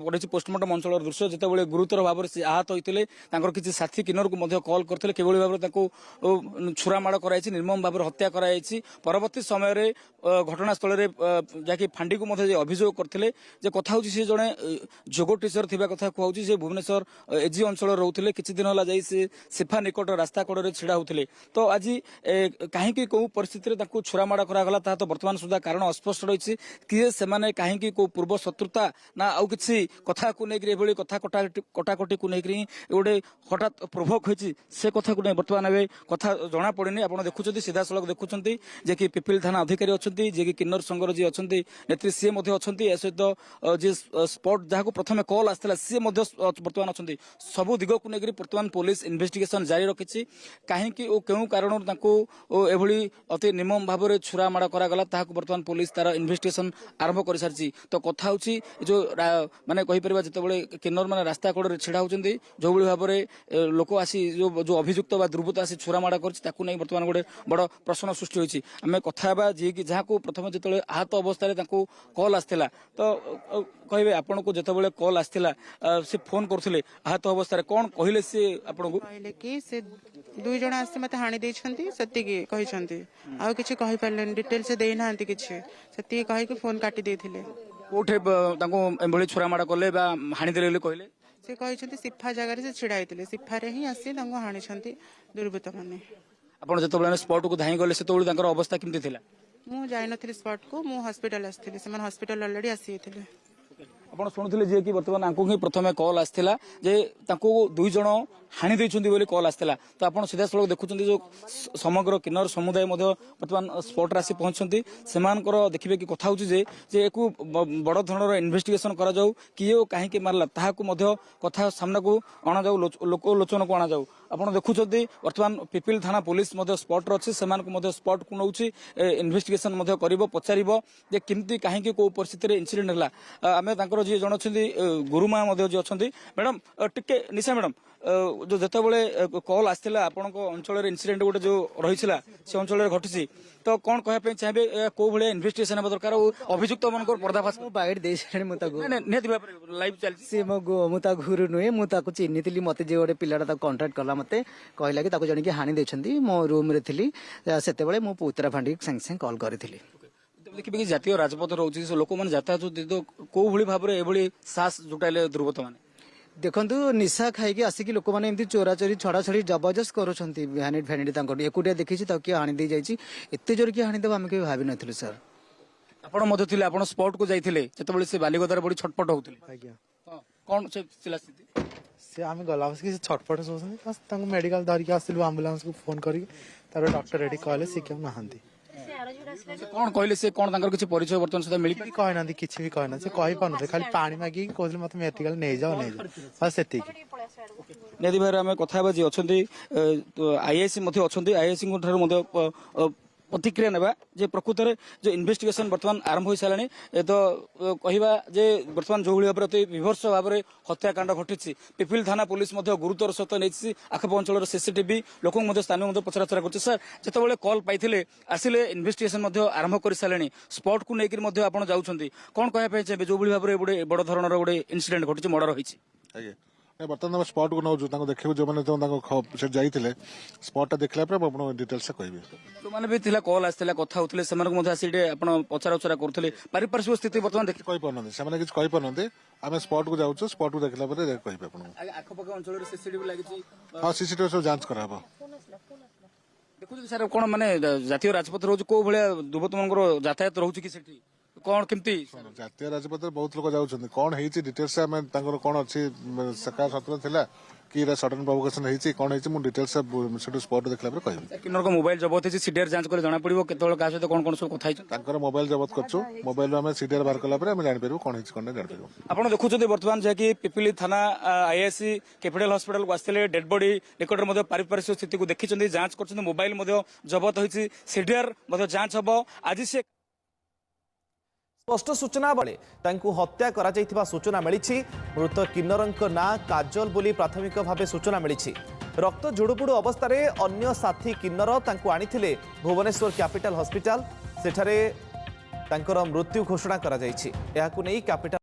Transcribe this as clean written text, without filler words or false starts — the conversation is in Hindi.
पड़ी पोस्टमार्टम अंचल दृश्य जितेबाला गुरुतर भाव में आहत होते किसी साथी किन्नर को कॉल करते कि भाव में छुरामाड़ कराई निर्मम भाव में हत्या कराई परवर्ती समय घटनास्थल जहाँकि फांडी को अभियोग करते कथा हूँ सी जड़े जोग टीचर थी कथा कहूँ से भुवनेश्वर एजी अंचल रोते किसी दिन है सिफा निकट रास्ता कड़े छिड़ा होते तो आज कहीं कौ परिस्थिति में छुरामाड़ करागला तो बर्तमान सुधा कारण अस्पष्ट रही किए से कहीं कौ पूर्व शत्रुता ना आउ कि कथा को लेकिन कथा कटाकटी को लेकिन गोटे हठात प्रोभोक होती से कथा को नहीं बर्तमान ए कथा जना पड़े आप देखुं सीधा सड़क देखुं जे कि पिपिल थाना अधिकारी अच्छा जे कि किन्नर संघर जी अच्छा नेत्री सी अच्छा सहित जी स्पॉट जहाँ प्रथम कॉल आसाला सी बर्तमान अच्छा सबू दिग को लेकर बर्तमान पुलिस इन्वेस्टिगेशन जारी रखी कहीं क्यों कारण एभली अति निर्मम भाव में छुरामाड़ करागला बर्तमान पुलिस तार इन्वेस्टिगेशन आरंभ कर सारी तो कथा हूँ जो माने कहीपर जिते किन्नर मैंने रास्ता कड़े छिड़ा होती जो भाव में लोक आसी जो अभियुक्त दुर्बृत्त आसी छुरामाड़ कर बर्तमान गोटे बड़ प्रश्न सृष्टि होती आम कथा जी कि जहाँ प्रथम जो आहत अवस्था कॉल आसाला तो कहे आपन को जिते कॉल आसाला से फोन करते आहत अवस्था कौन कहले सी आपन को कहले कि से दुई जण आसी मते हाणी देछंती सत्ती कहिसंती आ किछि कहि पारलेन डिटेल से देई नांती किछि सत्ती कहि कि फोन काटी देथिले कोठे तांको एभली छुरामाड़ कले बा हाणी देले कहले से कहिसंती सिफा जगह से छिड़ा आइतिले सिफा रे ही आसी तांको हाणी छंती दुर्बृत्त माने आपण जिते स्पॉट को धाई गले से अवस्था केमती थिला मु जाई नथिली स्पॉट को मु हॉस्पिटल आस्थिली से मन हॉस्पिटल ऑलरेडी आसीथिले आपण शुणुले जे कि बर्तमान आंको ही प्रथमे कॉल आसला जे तांको दुई जण हाणी दैछंती बोली कॉल आसला तो आपण सीधा सड़क देखुछंती जो समग्र किन्नर समुदाय बर्तमान स्पॉट आसी पहुंचती सेमानकर देखिबे कि कथा होची जे एको बड़ धरणर इन्वेस्टिगेशन करा जाऊ किए कहीं मारला ताहाकू मध्य कथा सामना को अणा जाऊ लोक लोचन को अणा जाऊ आपण देखुछंती बर्तमान पिपिल थाना पुलिस स्पॉट रे अछि सेमानकु स्पॉट को नउछि इन्वेस्टिगेशन करिवो पचारिबो जे किमती कहीं को परिस्थिति रे इंसिडेंट हला आमे तांकर जी जण अछंती गुरुमा जी अछंती मैडम टिके निशा मैडम जो जिते कॉल आसाला आपण अंचल इनसीडेंट गोटे जो रही से अंचल घटी तो कौन कहना चाहिए कौ भाया इन्वेस्टिगेशन हे दरकार अभियुक्त मान पर्दाफाश बाइट दे लाइव चलती गुरु नुहे मुझे चिन्ही मत जो गोटे पिलाटा कंटाक्ट कला मत कहला कि जन हाणी देती मो रूम रे थी से पुतरा फांडी सागे सागे कल करी देखिए कि जातीय राजपथ रोचे लोक मैंने यातायात कौ भाव में एभली साहस जुटाइले दुर्बृत्त मैंने देखु निशा खाई आसिक लोक मैंने चोरा चोरी छड़ा छड़ी जबरदस्त करुँच एकुटिया देखी किए हाणी दे जाइए एत जोर किए हाणीदेव आम कभी भाव नु सर आप स्पॉट को जाइए जिते से बालिगदार बड़ी छटपट होते कौन से स्थिति से आम गला छटपट सब मेडिकल धरिक आसलु आम्बुलांस को फोन कर डॉक्टर रेडी कहले सी क्यों नहांती कौन कहले से कौन तांकर किछि परिचय बर्तन सदा मिली कहना किसी भी कहना से कहि पानु खाली पानी मागी कहले मत मेडिकल नै जाओ बस सेति नेदी भाई आम कथा बाजी अछंती आईआईसी मध्ये अछंती आईआईसी ठार मध्ये प्रतिक्रिया नेबा जे प्रकृत में जो इन्वेस्टिगेशन बर्तमान आरंभ हो सारे तो कहवा जे बर्तमान जो भाव में विभत्स भाव में हत्याकांड घटी पिपिल थाना पुलिस गुरुतर सहित नहीं आखप अंचल सीसीटीवी लोक स्थानीय पचराचरा कर सर जिते कल पाई आसिले इन्वेस्टिगेशन आरंभ कर सारे स्पॉट को लेकिन आप जाऊँच कौन कहना चाहिए जो भाव में गोटे बड़ धरणर गोटे इनसीडेंट घटी मर्डर होती बर्तमान स्पॉट को नौ देखिए जो मैंने जाइए स्पॉट देखला डिटेल्स कह जो मैंने भी कल आसाला कथा होते पचरा उचरा करते पारिपार्श्विक स्थिति बर्तमान देखिए कही पारना से किसी कही पारना आम स्पॉट को जाऊँ स्पॉट को देखला कह आखपाख अंचल सीसीटीवी लगी हाँ सीसीटीवी सब जांच करा देखुं सर कौन मैंने जातीय राजपथ रोज कौ भाया दुर्बृत्त मान यातायात रोचे कि कौन केमती जातीय राजपथ बहुत लोग जाऊँ कौन है डिटेल्स कौन अच्छी सका सत्र थिला कि सडन प्रोवोकेशन है कौन है डिटेल्स स्पॉट देखला कह किन्नर को मोबाइल जबत है सीडीआर जांच कर जाना पड़ो केतल का सहित कौन कौन सब कथा मोबाइल जबत करछु मोबाइल में सीडीआर बाहर कला जान पारू कौन है कौन जान पारू आप देखुं बर्तमान जहाँकि पिपिली थाना आईआईसी कैपिटल हॉस्पिटल को आसते डेड बॉडी निकट पारिपार्श्विक स्थिति को देखी जांच कर मोबाइल जबत होती सीडीआर जांच हम आज से स्पष्ट सूचना बेले हत्या करा सूचना मिली मृत किन्नर ना काजल बोली प्राथमिक भाव सूचना मिली रक्त जुड़ुपुड़ अवस्था अन्य साथी किन्नर आनी भुवनेश्वर कैपिटल हॉस्पिटल सेठारे मृत्यु घोषणा करा कैपिटल